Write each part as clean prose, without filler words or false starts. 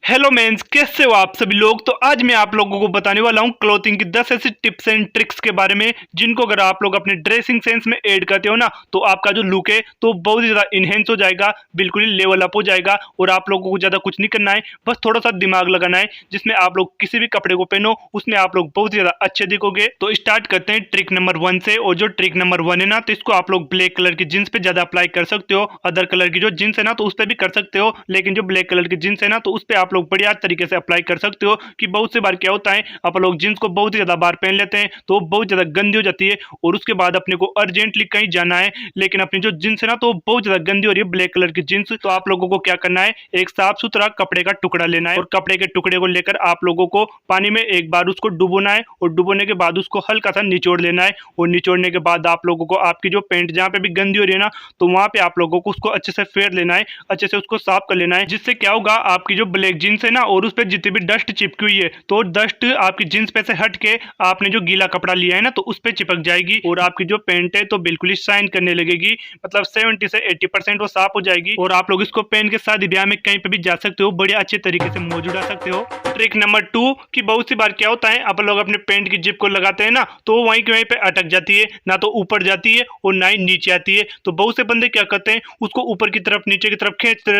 Hello mains, कैसे हो आप सभी लोग। तो आज मैं आप लोगों को बताने वाला हूं क्लोथिंग की 10 ऐसी टिप्स एंड ट्रिक्स के बारे में जिनको अगर आप लोग अपने ड्रेसिंग सेंस में ऐड करते हो ना तो आपका जो लुक है तो बहुत ही ज्यादा इनहेंस हो जाएगा, बिल्कुल ही लेवल अप हो जाएगा। और आप लोगों को ज्यादा कुछ नहीं करना है, बस थोड़ा सा दिमाग लगाना है जिसमें आप लोग किसी भी कपड़े को पहनो उसमें आप लोग बहुत ही ज्यादा अच्छे दिखोगे। तो स्टार्ट करते हैं ट्रिक नंबर 1 से। और जो ट्रिक नंबर 1 है ना तो इसको आप लोग ब्लैक कलर की जींस पे ज्यादा अप्लाई कर सकते हो। अदर कलर की जो जींस है ना तो उस पर भी कर सकते हो, लेकिन जो ब्लैक कलर की जींस है ना तो उस पर आप लोग बढ़िया तरीके से अप्लाई कर सकते हो। कि बहुत सी बार क्या होता है, आप लोग जींस को बहुत ही ज्यादा बार पहन लेते हैं तो बहुत ज्यादा गंदी हो जाती है और उसके बाद अपने को अर्जेंटली कहीं जाना है, लेकिन अपनी जो जींस है ना तो बहुत ज्यादा गंदी हो रही है ब्लैक कलर की जींस। तो आप लोगों को क्या करना है, एक साफ सुथरा कपड़े का टुकड़ा लेना है और कपड़े के टुकड़े को लेकर आप लोगों को पानी में एक बार उसको डुबोना है और डुबोने के बाद उसको हल्का सा निचोड़ लेना है। और निचोड़ने के बाद आप लोगों को आपकी जो पेंट जहाँ पे भी गंदी हो रही है ना तो वहां पे आप लोगों को उसको अच्छे से फेर लेना है, अच्छे से उसको साफ कर लेना है। जिससे क्या होगा, आपकी जो ब्लैक जींस है ना और उस पर जितनी भी डस्ट चिपकी हुई है तो डस्ट आपकी जींस पे से हट के आपने जो गीला कपड़ा लिया है ना तो उस पे चिपक जाएगी और आपकी जो पेंट है तो बिल्कुल ही शाइन करने लगेगी। मतलब 70 से 80% वो साफ हो जाएगी और आप लोग इसको पहन के शादी ब्याह में कहीं पे भी जा सकते हो, बड़े अच्छे तरीके से मौज उड़ा सकते हो। ट्रिक नंबर 2 कि बहुत सी बार क्या होता है, आप लोग अपने पेंट की जिप को लगाते हैं ना तो वहीं के वहीं पे अटक जाती है, ना तो ऊपर जाती है और ना ही नीचे आती है। तो बहुत से बंदे क्या करते हैं, उसको ऊपर की तरफ नीचे की तरफ खींचते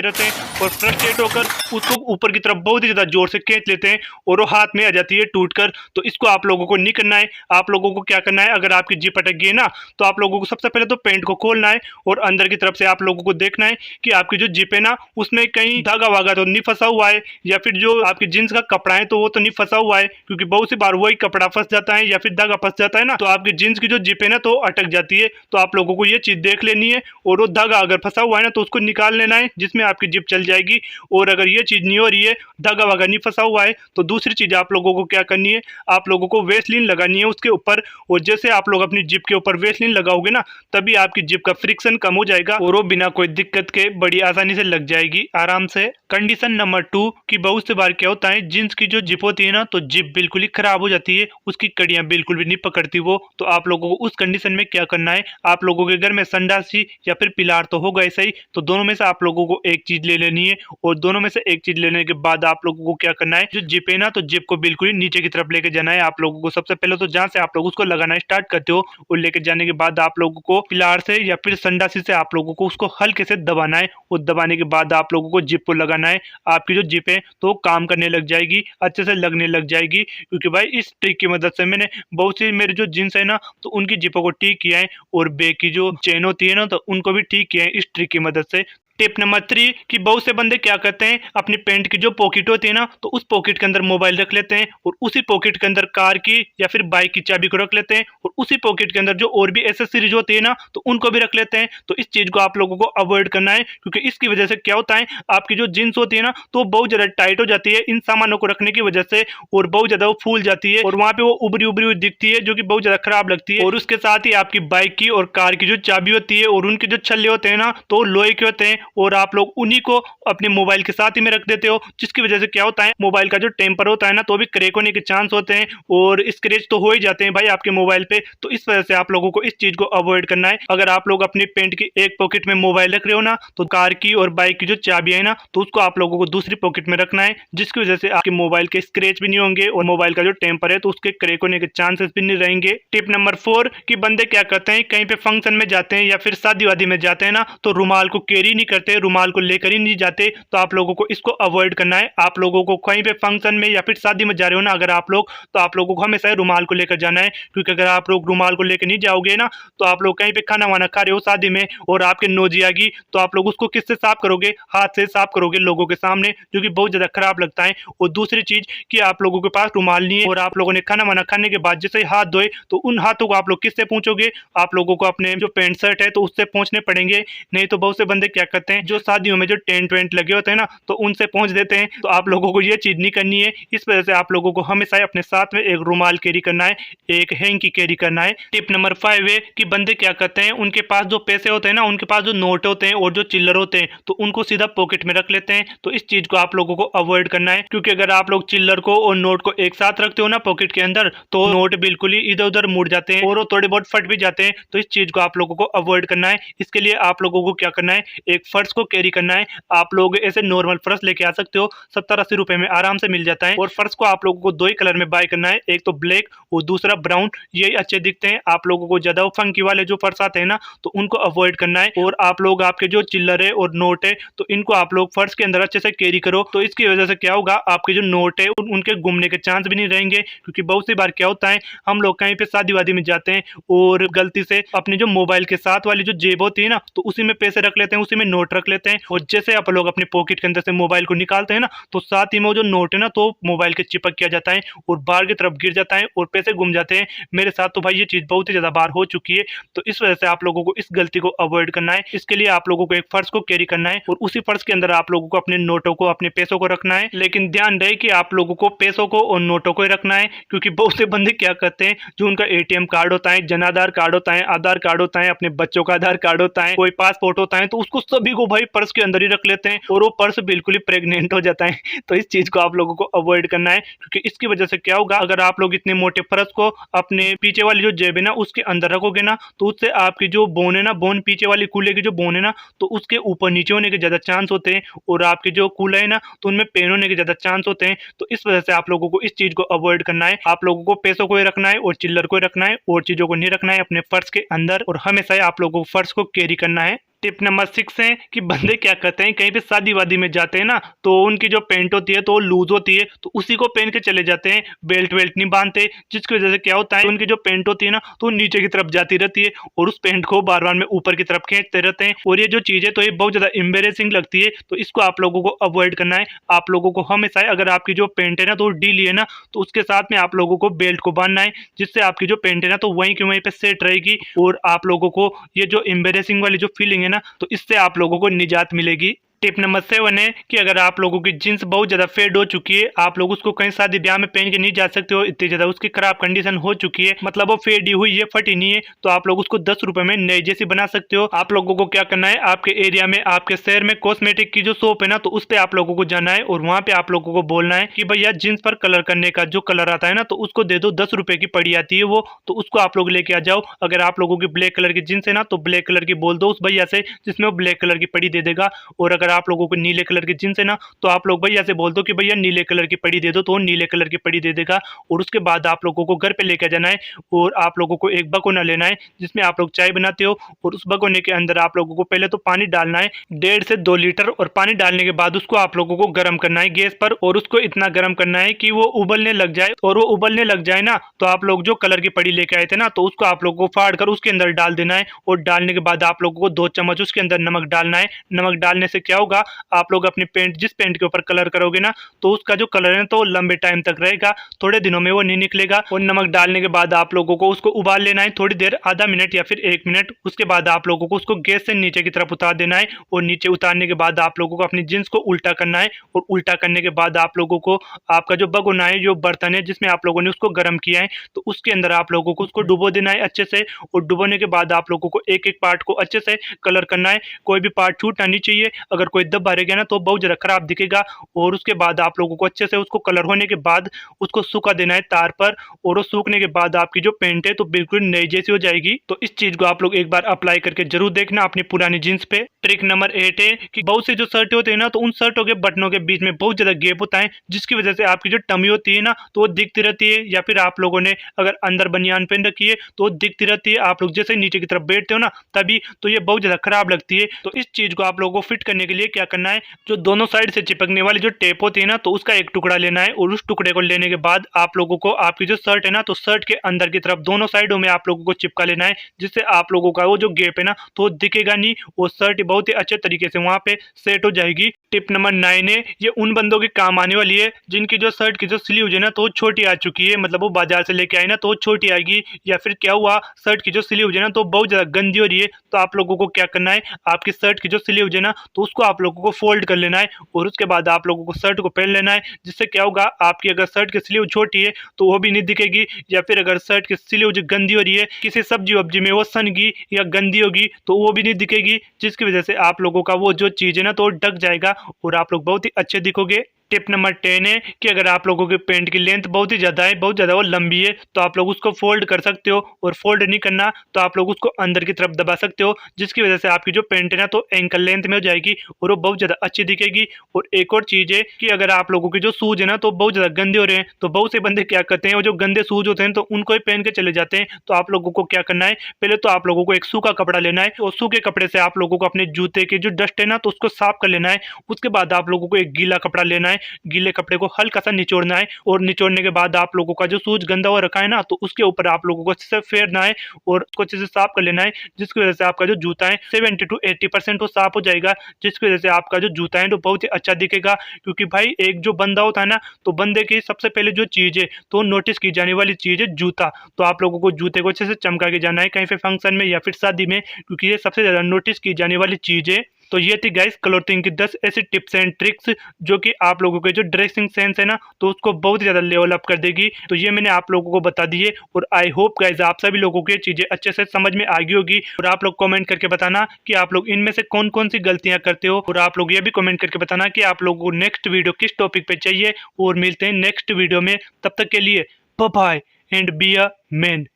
रहते हैं और फ्रस्ट्रेट होकर उसको ऊपर की तरफ बहुत ही ज्यादा जोर से खींच लेते हैं और वो हाथ में आ जाती है टूट कर। तो इसको आप लोगों को नहीं करना है। आप लोगों को क्या करना है, अगर आपकी जिप अटक गई है ना तो आप लोगों को सबसे पहले तो पेंट को खोलना है और अंदर की तरफ से आप लोगों को देखना है कि आपकी जो जिप है ना उसमें कहीं धागा वागा तो नहीं फंसा हुआ है, या फिर जो आपकी जींस का कपड़ा है तो वो तो नहीं फंसा हुआ है, क्योंकि बहुत सी बार वही कपड़ा फंस जाता है या फिर धागा फंस जाता है ना तो आपकी जींस की जो जिप है ना तो अटक जाती है। तो आप लोगों को ये चीज देख लेनी है और वो धागा अगर फंसा हुआ है ना तो उसको निकाल लेना है जिसमें आपकी जिप चल जाएगी। और अगर ये चीज नहीं हो रही है, धागा वागा नहीं फंसा हुआ है, तो दूसरी चीज आप लोगों को क्या करनी है, आप लोगों को वेसलीन लगानी है उसके ऊपर। और जैसे आप लोग अपनी जिप के ऊपर वेसलीन लगाओगे ना तभी आपकी जिप का फ्रिक्शन कम हो जाएगा और वो बिना कोई दिक्कत के बड़ी आसानी से लग जाएगी आराम से। कंडीशन नंबर 2 कि बहुत से बार क्या होता है, जींस की जो जिप होती है ना तो जिप बिल्कुल ही खराब हो जाती है, उसकी कड़ियां बिल्कुल भी नहीं पकड़ती वो। तो आप लोगों को उस कंडीशन में क्या करना है, आप लोगों के घर में संडासी या फिर पिलार तो होगा ऐसा ही, तो दोनों में से आप लोगों को एक चीज ले लेनी है। और दोनों में से एक चीज लेने के बाद आप लोगों को क्या करना है, जो जिप है ना तो जिप को बिल्कुल ही नीचे की तरफ लेके जाना है। आप लोगों को सबसे पहले तो जहां से आप लोग उसको लगाना स्टार्ट करते हो और लेके जाने के बाद आप लोगों को पिलार से या फिर संडासी से आप लोगों को उसको हल्के से दबाना है और दबाने के बाद आप लोगों को जिप को लगाना है। आपकी जो जिप है तो काम करने लग जाएगी, अच्छे से लगने लग जाएगी। क्योंकि भाई इस ट्रिक की मदद से मैंने बहुत सी मेरी जो जींस है ना तो उनकी जिपों को ठीक किया है और बैक की जो चेन होती है ना तो उनको भी ठीक किया है इस ट्रिक की मदद से। टिप नंबर 3 कि बहुत से बंदे क्या करते हैं, अपनी पैंट की जो पॉकेट होती है ना तो उस पॉकेट के अंदर मोबाइल रख लेते हैं और उसी पॉकेट के अंदर कार की या फिर बाइक की चाबी को रख लेते हैं और उसी पॉकेट के अंदर जो और भी एसेसरीज होती है ना तो उनको भी रख लेते हैं। तो इस चीज को आप लोगों को अवॉइड करना है, क्योंकि इसकी वजह से क्या होता है, आपकी जो जींस होती है ना तो बहुत ज्यादा टाइट हो जाती है इन सामानों को रखने की वजह से और बहुत ज्यादा वो फूल जाती है और वहां पे वो उभरी उभरी हुई दिखती है जो कि बहुत ज्यादा खराब लगती है। और उसके साथ ही आपकी बाइक की और कार की जो चाबी होती है और उनके जो छल्ले होते हैं ना तो लोहे के होते हैं और आप लोग उन्हीं को अपने मोबाइल के साथ ही में रख देते हो, जिसकी वजह से क्या होता है, मोबाइल का जो टेम्पर होता है ना तो भी क्रैक होने के चांस होते हैं और स्क्रैच तो हो ही जाते हैं भाई आपके मोबाइल पे। तो इस वजह से आप लोगों को इस चीज को अवॉइड करना है। अगर आप लोग अपनी पेंट की एक पॉकेट में मोबाइल रख रहे हो ना तो कार की और बाइक की जो चाबी है ना तो उसको आप लोगों को दूसरी पॉकेट में रखना है, जिसकी वजह से आपके मोबाइल के स्क्रैच भी नहीं होंगे और मोबाइल का जो टेम्पर है तो उसके क्रैक होने के चांसेस भी नहीं रहेंगे। टिप नंबर 4 कि बंदे क्या करते हैं, कहीं पे फंक्शन में जाते हैं या फिर शादी वादी में जाते हैं ना तो रुमाल को कैरी नहीं करते, रुमाल को लेकर ही नहीं जाते। तो आप लोगों को इसको अवॉइड करना है। आप लोगों को कहीं पे फंक्शन में या फिर शादी में जा रहे हो ना अगर आप लोग, तो आप लोगों को हमेशा रुमाल को लेकर जाना है, क्योंकि अगर आप लोग रुमाल को लेकर नहीं जाओगे ना तो आप लोग कहीं पे खाना वाना खा रहे हो शादी में और आपके नोजी आ गई तो आप लोग उसको किससे साफ करोगे, हाथ से साफ करोगे लोगों के सामने, जो कि बहुत ज्यादा खराब लगता है। और दूसरी चीज कि आप लोगों के पास रुमाल नहीं है और आप लोगों ने खाना वाना खाने के बाद जैसे हाथ धोए तो उन हाथों को आप लोग किससे पूछोगे, आप लोगों को अपने जो पैंट शर्ट है तो उससे पहुंचने पड़ेंगे। नहीं तो बहुत से बंदे क्या करते हैं, जो शादियों में जो टेंट वेंट लगे होते हैं ना तो उनसे पहुंच देते हैं। तो आप लोगों को ये चीज नहीं करनी है। इस वजह से आप लोगों को हमेशा अपने साथ में एक रुमाल कैरी करना है, एक हैंकी कैरी करना है। टिप नंबर 5 है कि बंदे क्या करते हैं, उनके पास जो पैसे होते हैं ना, उनके पास जो नोट होते हैं और जो चिल्लर होते हैं तो उनको सीधा पॉकेट में रख लेते हैं। तो इस चीज को आप लोगों को अवॉइड करना है, क्योंकि अगर आप लोग चिल्लर को और नोट को एक साथ रखते हो ना पॉकेट के अंदर तो नोट बिल्कुल ही इधर उधर मुड़ जाते हैं और वो थोड़े बहुत फट भी जाते हैं। तो इस चीज को आप लोगों को अवॉइड करना है। इसके लिए आप लोगों को क्या करना है, एक फर्श को कैरी करना है, आप लोग ऐसे नॉर्मल फर्श लेके आ सकते हो, 70-80 रुपए में आराम से मिल जाता है। और फर्श को आप लोगों को दो ही कलर में बाय करना है, एक तो ब्लैक और दूसरा ब्राउन। यही अच्छे दिखते हैं। आप लोगों को ज्यादा फंकी वाले जो फर्श आते हैं ना, तो उनको अवॉइड करना है। और आप लोग आपके जो चिल्लर है और नोट है, तो इनको आप लोग फर्श के अंदर अच्छे से कैरी करो। तो इसकी वजह से क्या होगा, आपके जो नोट है उनके गुमने के चांस भी नहीं रहेंगे। क्योंकि बहुत सी बार क्या होता है, हम लोग कहीं पे शादी वादी में जाते हैं और गलती से अपने जो मोबाइल के साथ वाली जो जेब होती है ना, तो उसी में पैसे रख लेते हैं, उसी में नोट रख लेते हैं। और जैसे आप लोग अपने पॉकेट के अंदर से मोबाइल को निकालते हैं ना, तो साथ ही में वो जो नोट है ना, तो मोबाइल के चिपक किया जाता है और बाहर की तरफ गिर जाता है और पैसे गुम जाते हैं। मेरे साथ तो भाई ये चीज बहुत ही ज्यादा बार हो चुकी है। तो इस वजह से आप लोगों को इस गलती को अवॉइड करना है। इसके लिए आप लोगों को एक पर्स को कैरी करना है और उसी पर्स के अंदर आप लोगों को अपने नोटों को, अपने पैसों को रखना है। लेकिन ध्यान रहे कि आप लोगों को पैसों को और नोटों को ही रखना है। क्योंकि बहुत से बंदे क्या करते हैं, जो उनका एटीएम कार्ड होता है, जन आधार कार्ड होता है, आधार कार्ड होता है, अपने बच्चों का आधार कार्ड होता है, कोई पासपोर्ट होता है, तो उसको सभी को भाई पर्स के अंदर ही रख लेते हैं और वो पर्स बिल्कुल ही प्रेग्नेंट हो जाता है। तो इस चीज को आप लोगों को अवॉइड करना है। क्योंकि इसकी वजह से क्या होगा, अगर आप लोग इतने मोटे पर्स को अपने पीछे वाली जो जेब है ना उसके अंदर रखोगे ना, तो उससे आपकी जो बोन है ना, बोन पीछे वाली कूल्हे की जो बोन है ना, तो उसके ऊपर नीचे होने के ज्यादा चांस होते हैं। और आपके जो कूल्हा है ना, तो उनमें पेन होने के ज्यादा चांस होते हैं। तो इस वजह से आप लोगों को इस चीज को अवॉइड करना है। आप लोगों को पैसों को ही रखना है और चिल्लर को ही रखना है, और चीजों को नहीं रखना है अपने पर्स के अंदर। और हमेशा ही आप लोगों को पर्स को कैरी करना है। टिप नंबर 6 है कि बंदे क्या करते हैं, कहीं पे शादी वादी में जाते हैं ना, तो उनकी जो पैंट होती है तो लूज होती है, तो उसी को पहन के चले जाते हैं, बेल्ट वेल्ट नहीं बांधते। जिसकी वजह से क्या होता है, उनकी जो पैंट होती है ना, तो नीचे की तरफ जाती रहती है और उस पैंट को बार बार में ऊपर की तरफ खींचते रहते हैं। और ये जो चीज है तो ये बहुत ज्यादा एम्बेरेसिंग लगती है। तो इसको आप लोगों को अवॉइड करना है। आप लोगों को हमेशा अगर आपकी जो पैंट है ना तो ढीली है ना, तो उसके साथ में आप लोगों को बेल्ट को बांधना है, जिससे आपकी जो पैंट है ना तो वहीं की वहीं पे सेट रहेगी। और आप लोगों को ये जो एम्बेरेसिंग वाली जो फीलिंग है ना, तो इससे आप लोगों को निजात मिलेगी। टिप नंबर 7 है कि अगर आप लोगों की जींस बहुत ज्यादा फेड हो चुकी है, आप लोग उसको कहीं शादी ब्याह में पहन के नहीं जा सकते हो, इतनी ज्यादा उसकी खराब कंडीशन हो चुकी है, मतलब वो फेडी हुई है, फटी नहीं है, तो आप लोग उसको 10 रुपए में नई जैसी बना सकते हो। आप लोगों को क्या करना है, आपके एरिया में, आपके शहर में कॉस्मेटिक की जो शॉप है ना, तो उस पे आप लोगों को जाना है और वहां पे आप लोगों को बोलना है कि भैया जींस पर कलर करने का जो कलर आता है ना, तो उसको दे दो, 10 रुपए की पड़ी आती है वो, तो उसको आप लोग लेके आ जाओ। अगर आप लोगों की ब्लैक कलर की जींस है ना, तो ब्लैक कलर की बोल दो उस भैया से, जिसमें वो ब्लैक कलर की पड़ी दे देगा। और अगर आप लोगों को नीले कलर की जींस है ना, तो आप लोग भैया से बोल दो कि भैया नीले कलर की पड़ी दे दो, तो वो नीले कलर की पड़ी दे देगा। और उसके बाद आप लोगों को घर पे लेकर जाना है और आप लोगों को एक भगोना लेना है, जिसमें आप लोग चाय बनाते हो। और उस भगोने के अंदर आप लोगों को पहले तो पानी डालना है 1.5 से 2 लीटर, और पानी डालने के बाद उसको आप लोगों को गर्म करना है गैस पर, और उसको इतना गर्म करना है कि वो उबलने लग जाए। और वो उबलने लग जाए ना, तो आप लोग जो कलर की पड़ी लेके आए थे ना, तो उसको आप लोगों को फाड़ कर उसके अंदर डाल देना है। और डालने के बाद आप लोगों को 2 चम्मच उसके अंदर नमक डालना है। नमक डालने से क्या होगा, आप लोग अपनी पेंट, जिस पेंट के ऊपर कलर करोगे ना, तो उसका जो कलर है तो लंबे टाइम तक रहेगा, थोड़े दिनों में वो नहीं निकलेगा। और नमक डालने के बाद आप लोगों को उसको उबाल लेना है थोड़ी देर, आधा मिनट या फिर 1 मिनट। उसके बाद आप लोगों को उसको गैस से नीचे की तरफ उतार देना है। और नीचे उतारने के बाद आप लोगों को अपनी जींस को उल्टा करना है। और उल्टा करने के बाद आप लोगों को आपका जो भगोना है, जो बर्तन है जिसमें आप लोगों ने उसको गर्म किया है, तो उसके अंदर आप लोगों को उसको डुबो देना है अच्छे से। और डुबोने के बाद आप लोगों को एक एक पार्ट को अच्छे से कलर करना है, कोई भी पार्ट छूटना नहीं चाहिए। अगर कोई दबा रह गया ना, तो बहुत ज्यादा खराब दिखेगा। और उसके बाद आप लोगों को अच्छे से उसको कलर होने के बाद उसको सूखा देना है तार पर। और वो सूखने के बाद आपकी जो पेंट है तो बिल्कुल नई जैसी हो जाएगी। तो इस चीज को आप लोग एक बार अप्लाई करके जरूर देखना अपनी पुरानी जींस पे। ट्रिक नंबर 8 है कि बहुत से जो शर्ट होते हैं ना, तो उन शर्टों के बटनों के बीच में बहुत ज्यादा गैप होता है, जिसकी वजह से आपकी जो टमी होती है ना, तो वो दिखती रहती है। या फिर आप लोगों ने अगर अंदर बनियान पहन रखी है तो वो दिखती रहती है। आप लोग जैसे नीचे की तरफ बैठते हो ना, तभी तो ये बहुत ज्यादा खराब लगती है। तो इस चीज को आप लोगों को फिट करने के लिए क्या करना है, जो दोनों साइड से चिपकने वाली जो टेप होती है ना, तो उसका एक टुकड़ा लेना है। और उस टुकड़े को लेने के बाद आप लोगों को आपकी जो शर्ट है ना, तो शर्ट के अंदर की तरफ दोनों साइडों में आप लोगों को चिपका लेना है, जिससे आप लोगों का वो जो गैप है ना, तो दिखेगा नहीं। वो शर्ट बहुत ही अच्छे तरीके से वहां पे सेट हो जाएगी। टिप नंबर 9 है, ये उन बंदों के काम आने वाली है जिनकी जो शर्ट की जो स्लीव है ना, तो छोटी आ चुकी है, मतलब वो बाजार से लेके आए ना, तो छोटी आएगी। या फिर क्या हुआ, शर्ट की जो स्लीव है ना, तो बहुत ज्यादा गंदी हो रही है, तो आप लोगों को क्या करना है, आपकी शर्ट की जो स्लीव है ना, तो उसको आप लोगों को फोल्ड कर लेना है। और उसके बाद आप लोगों को शर्ट को पहन लेना है, जिससे क्या होगा, आपकी अगर शर्ट की स्लीव छोटी है तो वो भी नहीं दिखेगी। या फिर अगर शर्ट की स्लीव जो गंदी हो रही है, किसी सब्जी वब्जी में वो सनगी या गंदी होगी, तो वो भी नहीं दिखेगी, जिसकी वजह से आप लोगों का वो जो चीज है ना, तो ढक जाएगा और आप लोग बहुत ही अच्छे दिखोगे। टिप नंबर 10 है कि अगर आप लोगों के पैंट की लेंथ बहुत ही ज़्यादा है, बहुत ज़्यादा वो लंबी है, तो आप लोग उसको फोल्ड कर सकते हो, और फोल्ड नहीं करना तो आप लोग उसको अंदर की तरफ दबा सकते हो, जिसकी वजह से आपकी जो पैंट है ना तो एंकल लेंथ में हो जाएगी और वो बहुत ज़्यादा अच्छी दिखेगी। और एक और चीज़ है कि अगर आप लोगों के जो शूज है ना तो बहुत ज़्यादा गंदे हो रहे हैं, तो बहुत से बंदे क्या करते हैं, वो जो गंदे शूज होते हैं तो उनको ही पहन के चले जाते हैं। तो आप लोगों को क्या करना है, पहले तो आप लोगों को एक सूखा कपड़ा लेना है, और सूखे कपड़े से आप लोगों को अपने जूते के जो डस्ट है ना तो उसको साफ कर लेना है। उसके बाद आप लोगों को एक गीला कपड़ा लेना है, गीले कपड़े को हल्का सा निचोड़ना है, और निचोड़ने के बाद आप लोगों का जो शूज गंदा हुआ रखा है ना तो उसके ऊपर आप लोगों को अच्छे से फेरना है और उसको अच्छे से साफ कर लेना है, जिसकी वजह से आपका जो जूता है 70 to 80% वो साफ हो जाएगा, जिसकी वजह से आपका जो जूता है तो बहुत ही अच्छा दिखेगा। क्योंकि भाई एक जो बंदा होता है ना तो बंदे की सबसे पहले जो चीज़ है तो नोटिस की जाने वाली चीज़ है जूता। तो आप लोगों को जूते को अच्छे से चमका के जाना है कहीं पे फंक्शन में या फिर शादी में, क्योंकि ये सबसे ज़्यादा नोटिस की जाने वाली चीज़ है। तो ये थी गाइस क्लोथिंग की 10 ऐसी टिप्स एंड ट्रिक्स जो कि आप लोगों के जो ड्रेसिंग सेंस है ना तो उसको बहुत ही ज़्यादा लेवल अप कर देगी। तो ये मैंने आप लोगों को बता दी है, और आई होप गाइस आप सभी लोगों को ये चीज़ें अच्छे से समझ में आ गई होगी। और आप लोग कमेंट करके बताना कि आप लोग इनमें से कौन कौन सी गलतियां करते हो, और आप लोग ये भी कमेंट करके बताना कि आप लोगों को नेक्स्ट वीडियो किस टॉपिक पे चाहिए। और मिलते हैं नेक्स्ट वीडियो में, तब तक के लिए bye bye and be a man.